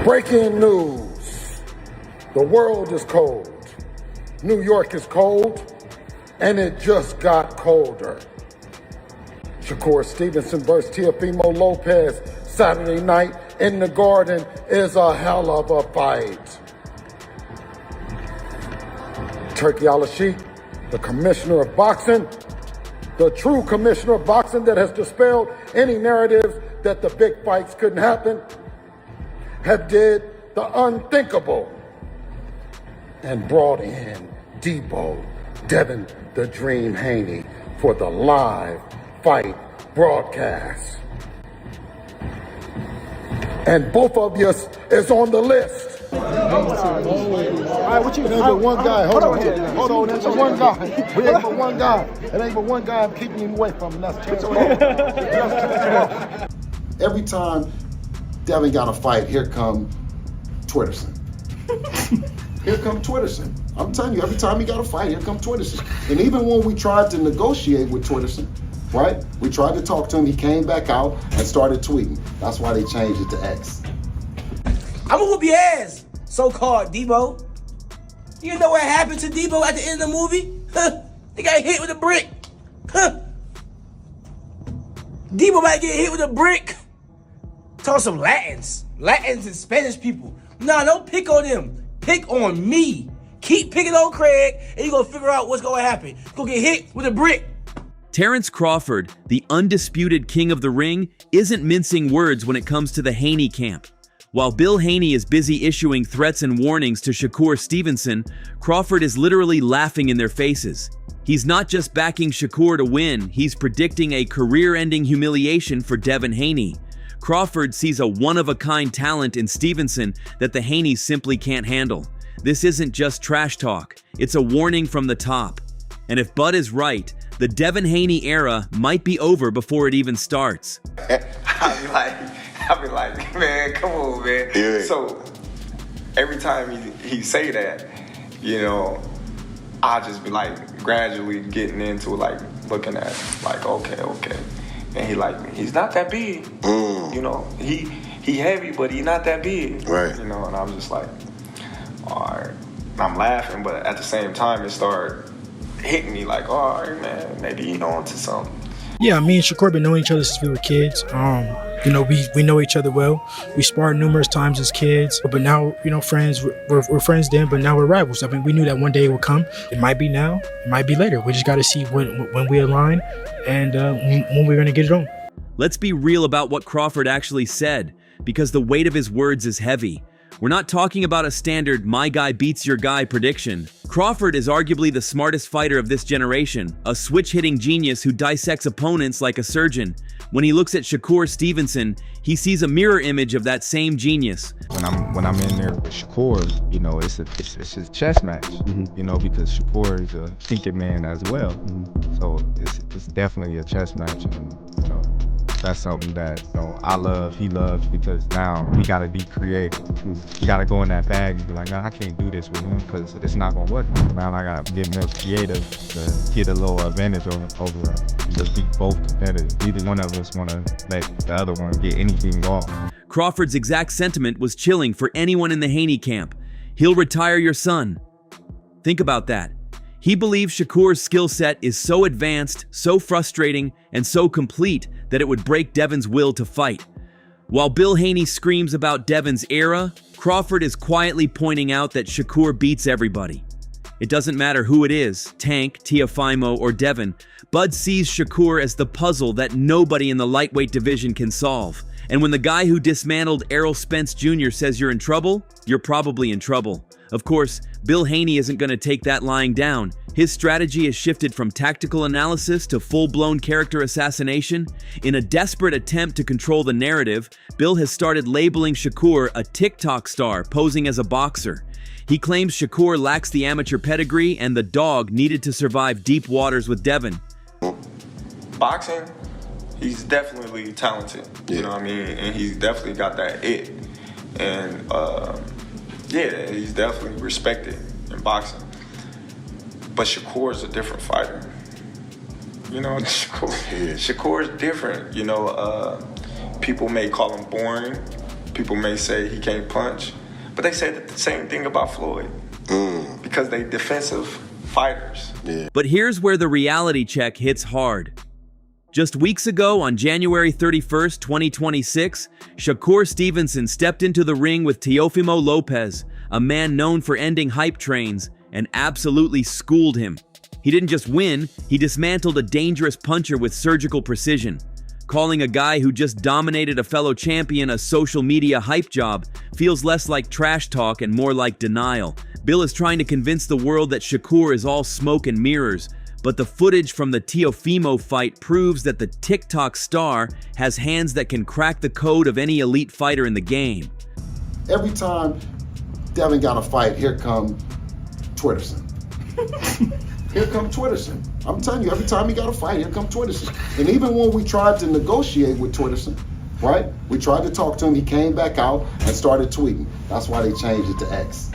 Breaking news. The world is cold. New York is cold, and it just got colder. Shakur Stevenson versus Teofimo Lopez Saturday night in the Garden is a hell of a fight. Turki Al-Sheikh, the commissioner of boxing, the true commissioner of boxing that has dispelled any narratives that the big fights couldn't happen, have did the unthinkable and brought in Devin the Dream Haney for the live fight broadcast. And both of you is on the list. All right, what you? It ain't but one guy. Hold on. It's just one guy. We ain't but one guy. It ain't but one guy. I'm keeping him away from him. That's Terence Crawford. Every time Devin got a fight, here come Twitterson. Here come Twitterson. I'm telling you, every time he got a fight, here come Twitterson. And even when we tried to negotiate with Twitterson, right? We tried to talk to him. He came back out and started tweeting. That's why they changed it to X. I'ma whoop your ass, so-called Debo. You know what happened to Debo at the end of the movie? He got hit with a brick. Debo about to get hit with a brick. Talk some Latins and Spanish people. Nah, don't pick on them. Pick on me. Keep picking on Craig, and you're gonna figure out what's gonna happen. You're gonna get hit with a brick. Terence Crawford, the undisputed king of the ring, isn't mincing words when it comes to the Haney camp. While Bill Haney is busy issuing threats and warnings to Shakur Stevenson, Crawford is literally laughing in their faces. He's not just backing Shakur to win, he's predicting a career-ending humiliation for Devin Haney. Crawford sees a one-of-a-kind talent in Stevenson that the Haneys simply can't handle. This isn't just trash talk, it's a warning from the top. And if Bud is right, the Devin Haney era might be over before it even starts. I be like, man, come on, man. Yeah. So every time he say that, you know, I just be like gradually getting into like looking at like, okay. And he's not that big. You know, he heavy, but he not that big. Right. You know, and I'm just like, all right. And I'm laughing, but at the same time it started hitting me like, all right, man, maybe you know onto something. Yeah, me and Shakur been knowing each other since we were kids. You know, we know each other well. We sparred numerous times as kids, but now, you know, friends. We're friends then, but now we're rivals. I mean, we knew that one day it would come. It might be now, it might be later. We just got to see when we align and when we're gonna get it on. Let's be real about what Crawford actually said, because the weight of his words is heavy. We're not talking about a standard my guy beats your guy prediction. Crawford is arguably the smartest fighter of this generation, a switch-hitting genius who dissects opponents like a surgeon. When he looks at Shakur Stevenson, he sees a mirror image of that same genius. When I'm in there with Shakur, you know, it's a chess match, you know, because Shakur is a thinking man as well. So it's definitely a chess match, and you know, that's something that, you know, I love, he loves, because now we gotta be creative. You gotta go in that bag and be like, no, I can't do this with him because it's not gonna work. Now I gotta get more creative to get a little advantage over just be both competitive. Neither one of us wanna let the other one get anything wrong. Crawford's exact sentiment was chilling for anyone in the Haney camp. He'll retire your son. Think about that. He believes Shakur's skill set is so advanced, so frustrating, and so complete that it would break Devin's will to fight. While Bill Haney screams about Devin's era, Crawford is quietly pointing out that Shakur beats everybody. It doesn't matter who it is, Tank, Teofimo, or Devin, Bud sees Shakur as the puzzle that nobody in the lightweight division can solve. And when the guy who dismantled Errol Spence Jr. says you're in trouble, you're probably in trouble. Of course, Bill Haney isn't going to take that lying down. His strategy has shifted from tactical analysis to full-blown character assassination. In a desperate attempt to control the narrative, Bill has started labeling Shakur a TikTok star posing as a boxer. He claims Shakur lacks the amateur pedigree and the dog needed to survive deep waters with Devin. Boxing, he's definitely talented, you know what I mean? And he's definitely got that it. And yeah, he's definitely respected in boxing. But Shakur is a different fighter. You know, Shakur is different. You know, people may call him boring. people may say he can't punch, but they said the same thing about Floyd because they defensive fighters. Yeah. But here's where the reality check hits hard. Just weeks ago, on January 31st, 2026, Shakur Stevenson stepped into the ring with Teofimo Lopez, a man known for ending hype trains, and absolutely schooled him. He didn't just win, he dismantled a dangerous puncher with surgical precision. Calling a guy who just dominated a fellow champion a social media hype job feels less like trash talk and more like denial. Bill is trying to convince the world that Shakur is all smoke and mirrors, but the footage from the Teofimo fight proves that the TikTok star has hands that can crack the code of any elite fighter in the game. Every time Devin got a fight, here come Twitterson. Here come Twitterson. I'm telling you, every time he got a fight, here come Twitterson. And even when we tried to negotiate with Twitterson, right? We tried to talk to him, he came back out and started tweeting. That's why they changed it to X.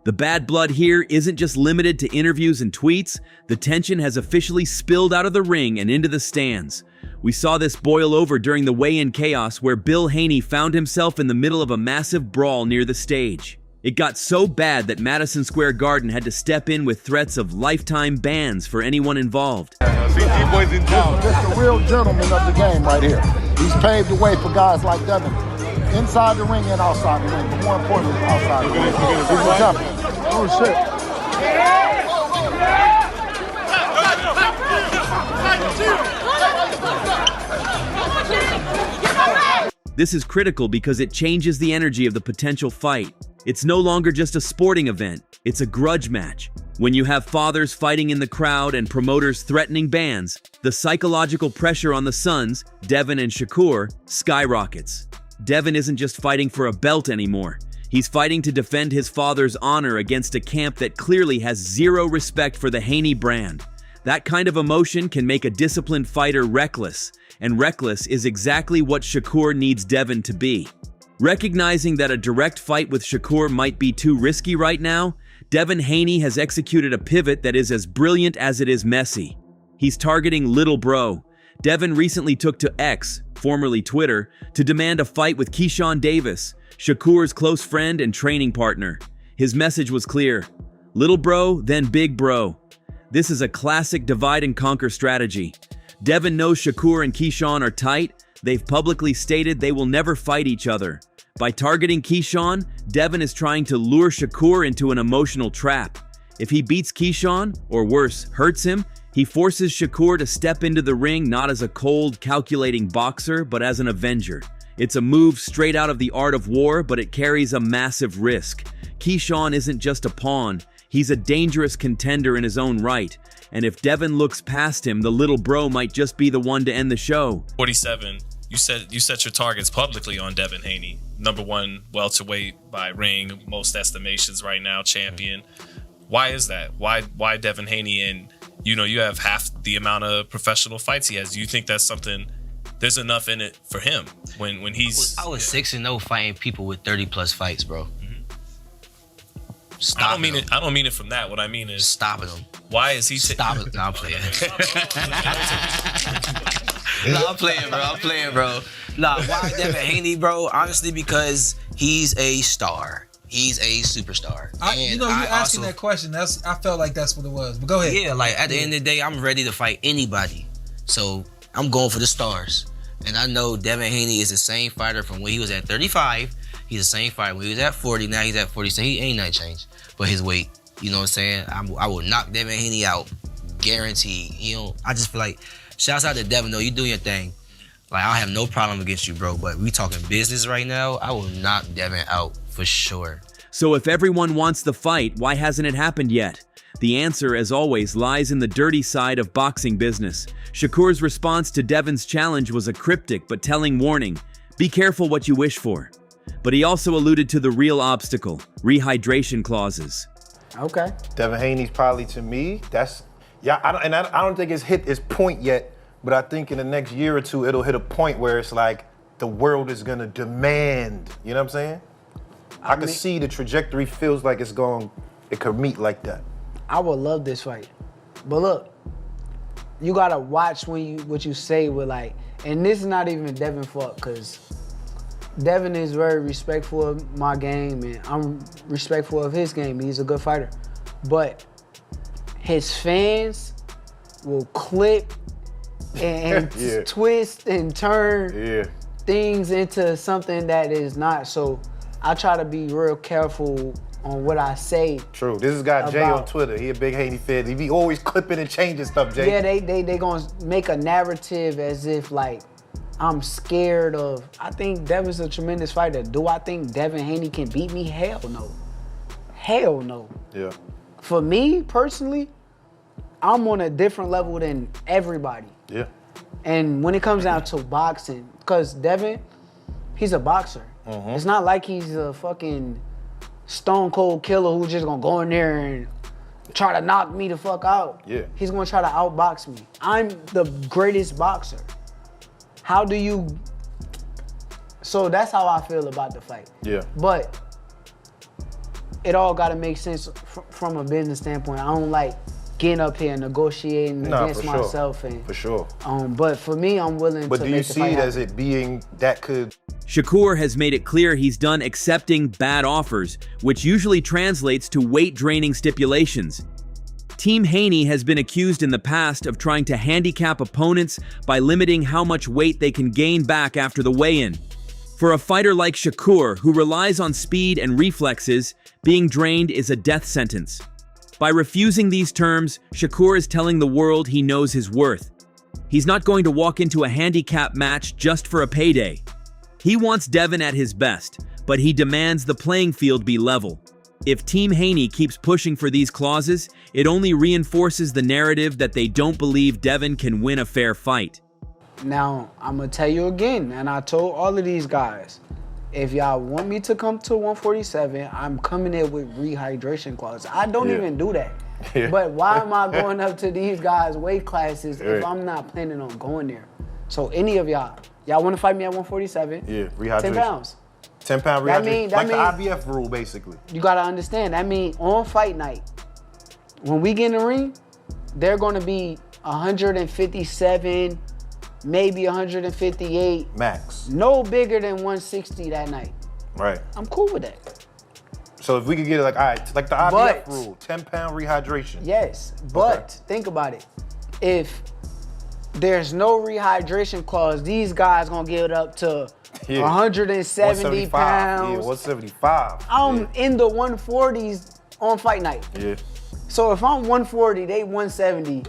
The bad blood here isn't just limited to interviews and tweets. The tension has officially spilled out of the ring and into the stands. We saw this boil over during the weigh-in chaos where Bill Haney found himself in the middle of a massive brawl near the stage. It got so bad that Madison Square Garden had to step in with threats of lifetime bans for anyone involved. BG boys in town. That's the real gentleman of the game right here. He's paved the way for guys like Devin. Inside the ring and outside the ring, but more importantly, outside the ring. He's a champion. Oh, shit. This is critical because it changes the energy of the potential fight. It's no longer just a sporting event, it's a grudge match. When you have fathers fighting in the crowd and promoters threatening bans, the psychological pressure on the sons, Devin and Shakur, skyrockets. Devin isn't just fighting for a belt anymore. He's fighting to defend his father's honor against a camp that clearly has zero respect for the Haney brand. That kind of emotion can make a disciplined fighter reckless, and reckless is exactly what Shakur needs Devin to be. Recognizing that a direct fight with Shakur might be too risky right now, Devin Haney has executed a pivot that is as brilliant as it is messy. He's targeting Little Bro. Devin recently took to X, formerly Twitter, to demand a fight with Keyshawn Davis, Shakur's close friend and training partner. His message was clear: Little Bro, then Big Bro. This is a classic divide and conquer strategy. Devin knows Shakur and Keyshawn are tight. They've publicly stated they will never fight each other. By targeting Keyshawn, Devin is trying to lure Shakur into an emotional trap. If he beats Keyshawn, or worse, hurts him, he forces Shakur to step into the ring not as a cold, calculating boxer, but as an avenger. It's a move straight out of The Art of War, but it carries a massive risk. Keyshawn isn't just a pawn, he's a dangerous contender in his own right. And if Devin looks past him, the Little Bro might just be the one to end the show. 47, you set your targets publicly on Devin Haney. #1 welterweight by ring, most estimations right now, champion. Why is that? Why Devin Haney? And you have half the amount of professional fights he has. Do you think that's something, there's enough in it for him when he's... I was 6-0 fighting people with 30+ fights, bro. I don't mean it from that. What I mean is stopping him. Why is he stop it? No, I'm playing. I'm playing, bro. Nah, why Devin Haney, bro? Honestly, because he's a star. He's a superstar. You asking that question. I felt like that's what it was. But go ahead. Yeah, like at the end of the day, I'm ready to fight anybody. So I'm going for the stars. And I know Devin Haney is the same fighter from when he was at 35. He's the same fighter when he was at 40. Now he's at 40. So he ain't nothing changed. But his weight, you know what I'm saying? I will knock Devin Haney out, guaranteed. I just feel like, shouts out to Devin, though. You do your thing. Like, I have no problem against you, bro. But we talking business right now. I will knock Devin out for sure. So if everyone wants the fight, why hasn't it happened yet? The answer, as always, lies in the dirty side of boxing business. Shakur's response to Devin's challenge was a cryptic but telling warning: be careful what you wish for. But he also alluded to the real obstacle: rehydration clauses. Okay. Devin Haney's probably, to me, I don't think it's hit its point yet, but I think in the next year or two, it'll hit a point where it's like the world is gonna demand, you know what I'm saying? I can see the trajectory feels like it could meet like that. I would love this fight. But look, you gotta watch what you say with and this is not even Devin fault, because Devin is very respectful of my game, and I'm respectful of his game. He's a good fighter. But his fans will clip and twist and turn things into something that is not. So I try to be real careful on what I say. True. This is guy Jay on Twitter. He a big Haney fan. He be always clipping and changing stuff, Jay. Yeah, they gonna make a narrative as if like I'm scared of. I think Devin's a tremendous fighter. Do I think Devin Haney can beat me? Hell no. Hell no. Yeah. For me personally, I'm on a different level than everybody. Yeah. And when it comes down to boxing, because Devin, he's a boxer. It's not like he's a fucking stone cold killer who's just gonna go in there and try to knock me the fuck out. Yeah. He's gonna try to outbox me. I'm the greatest boxer. How do you... So that's how I feel about the fight. Yeah. But it all gotta make sense from a business standpoint. I don't like getting up here and negotiating against myself. And, for sure. But for me, I'm willing to But do you make the see fight it happen. as it being that could... Shakur has made it clear he's done accepting bad offers, which usually translates to weight-draining stipulations. Team Haney has been accused in the past of trying to handicap opponents by limiting how much weight they can gain back after the weigh-in. For a fighter like Shakur, who relies on speed and reflexes, being drained is a death sentence. By refusing these terms, Shakur is telling the world he knows his worth. He's not going to walk into a handicap match just for a payday. He wants Devin at his best, but he demands the playing field be level. If Team Haney keeps pushing for these clauses, it only reinforces the narrative that they don't believe Devin can win a fair fight. Now, I'm gonna tell you again, and I told all of these guys, if y'all want me to come to 147, I'm coming in with rehydration clauses. I don't even do that. But why am I going up to these guys' weight classes if I'm not planning on going there? So any of y'all want to fight me at 147? Yeah, rehydration. 10 pounds. 10 pound rehydration. That like the IBF rule, basically. You gotta understand, that means on fight night, when we get in the ring, they're gonna be 157, maybe 158. Max. No bigger than 160 that night. Right. I'm cool with that. So if we could get it like, all right, like the IBF rule, 10 pound rehydration. Yes, but think about it. If there's no rehydration clause, these guys gonna get it up to 170 pounds. Yeah, 175. I'm in the 140s on fight night. Yeah. So if I'm 140, they 170.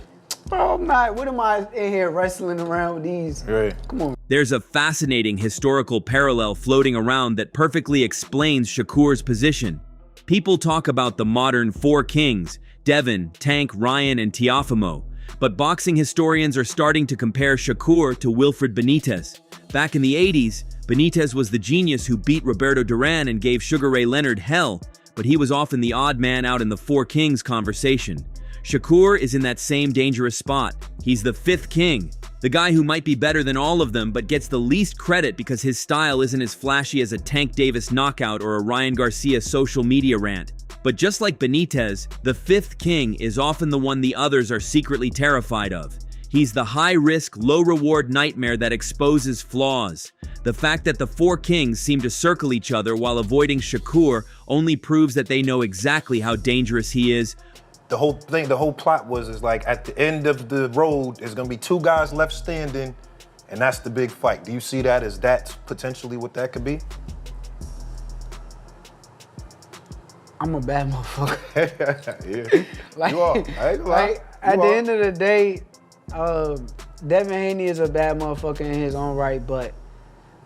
Bro, I'm not, what am I in here wrestling around with these? Right. Come on. There's a fascinating historical parallel floating around that perfectly explains Shakur's position. People talk about the modern four kings, Devin, Tank, Ryan, and Teofimo. But boxing historians are starting to compare Shakur to Wilfred Benitez. Back in the 80s, Benitez was the genius who beat Roberto Duran and gave Sugar Ray Leonard hell, but he was often the odd man out in the four kings conversation. Shakur is in that same dangerous spot. He's the fifth king, the guy who might be better than all of them but gets the least credit because his style isn't as flashy as a Tank Davis knockout or a Ryan Garcia social media rant. But just like Benitez, the fifth king is often the one the others are secretly terrified of. He's the high-risk, low-reward nightmare that exposes flaws. The fact that the four kings seem to circle each other while avoiding Shakur only proves that they know exactly how dangerous he is. The whole thing, the whole plot is like at the end of the road, there's gonna be two guys left standing, and that's the big fight. Do you see that as that's potentially what that could be? I'm a bad motherfucker. Yeah. Like, you are. I ain't gonna lie. like at the end of the day, Devin Haney is a bad motherfucker in his own right, but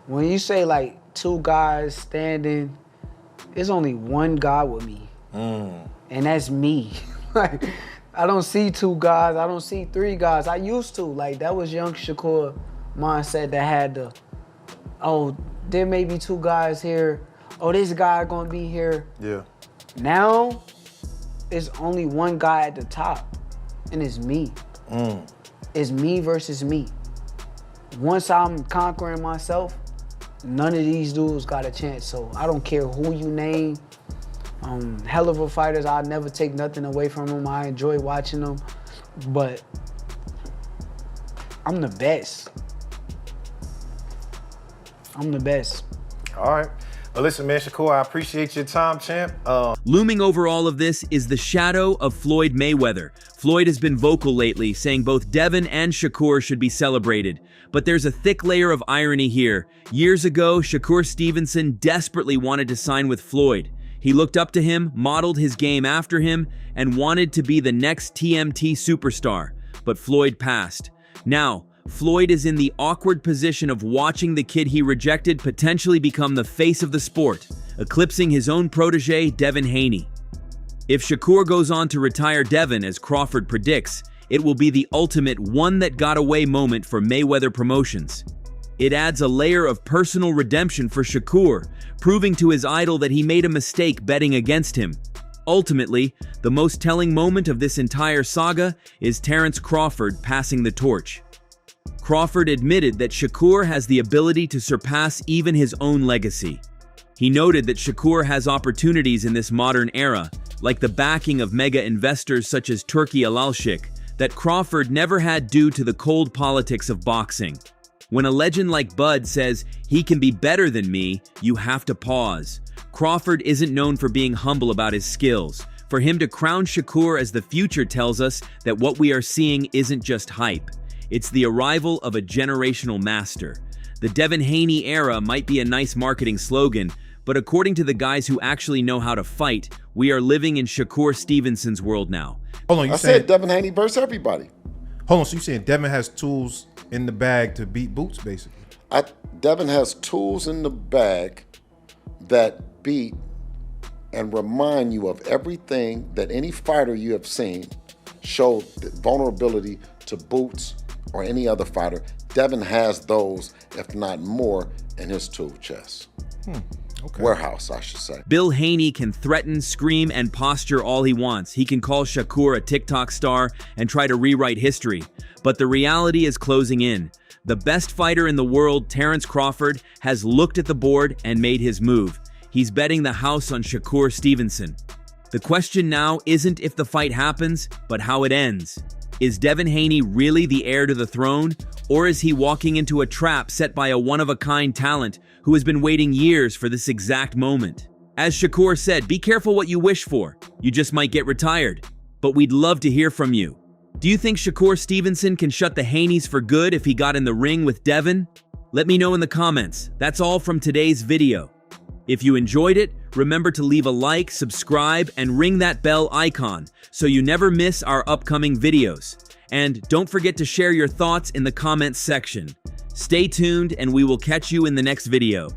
when you say like two guys standing, there's only one guy with me, and that's me. Like, I don't see two guys, I don't see three guys. I used to, like, that was young Shakur mindset that had the, oh, there may be two guys here, oh, this guy gonna be here. Yeah. Now, it's only one guy at the top, and it's me. It's me versus me. Once I'm conquering myself, none of these dudes got a chance. So I don't care who you name. Hell of a fighters, I'll never take nothing away from them. I enjoy watching them, but I'm the best. I'm the best. All right. Well, listen, man, Shakur, I appreciate your time, champ. Looming over all of this is the shadow of Floyd Mayweather. Floyd has been vocal lately, saying both Devin and Shakur should be celebrated. But there's a thick layer of irony here. Years ago, Shakur Stevenson desperately wanted to sign with Floyd. He looked up to him, modeled his game after him, and wanted to be the next TMT superstar. But Floyd passed. Now, Floyd is in the awkward position of watching the kid he rejected potentially become the face of the sport, eclipsing his own protege, Devin Haney. If Shakur goes on to retire Devin, as Crawford predicts, it will be the ultimate one-that-got-away moment for Mayweather Promotions. It adds a layer of personal redemption for Shakur, proving to his idol that he made a mistake betting against him. Ultimately, the most telling moment of this entire saga is Terence Crawford passing the torch. Crawford admitted that Shakur has the ability to surpass even his own legacy. He noted that Shakur has opportunities in this modern era, like the backing of mega investors such as Turki Alalshik, that Crawford never had due to the cold politics of boxing. When a legend like Bud says, "He can be better than me," you have to pause. Crawford isn't known for being humble about his skills. For him to crown Shakur as the future tells us that what we are seeing isn't just hype. It's the arrival of a generational master. The Devin Haney era might be a nice marketing slogan, but according to the guys who actually know how to fight, we are living in Shakur Stevenson's world now. Hold on, I said Devin Haney versus everybody. Hold on, so you saying Devin has tools in the bag to beat Boots, basically? Devin has tools in the bag that beat and remind you of everything that any fighter you have seen showed vulnerability to Boots or any other fighter. Devin has those, if not more, in his tool chest. Okay. Warehouse, I should say. Bill Haney can threaten, scream, and posture all he wants. He can call Shakur a TikTok star and try to rewrite history. But the reality is closing in. The best fighter in the world, Terence Crawford, has looked at the board and made his move. He's betting the house on Shakur Stevenson. The question now isn't if the fight happens, but how it ends. Is Devin Haney really the heir to the throne, or is he walking into a trap set by a one-of-a-kind talent who has been waiting years for this exact moment? As Shakur said, be careful what you wish for. You just might get retired. But we'd love to hear from you. Do you think Shakur Stevenson can shut the Haneys for good if he got in the ring with Devin? Let me know in the comments. That's all from today's video. If you enjoyed it, remember to leave a like, subscribe, and ring that bell icon so you never miss our upcoming videos. And don't forget to share your thoughts in the comments section. Stay tuned and we will catch you in the next video.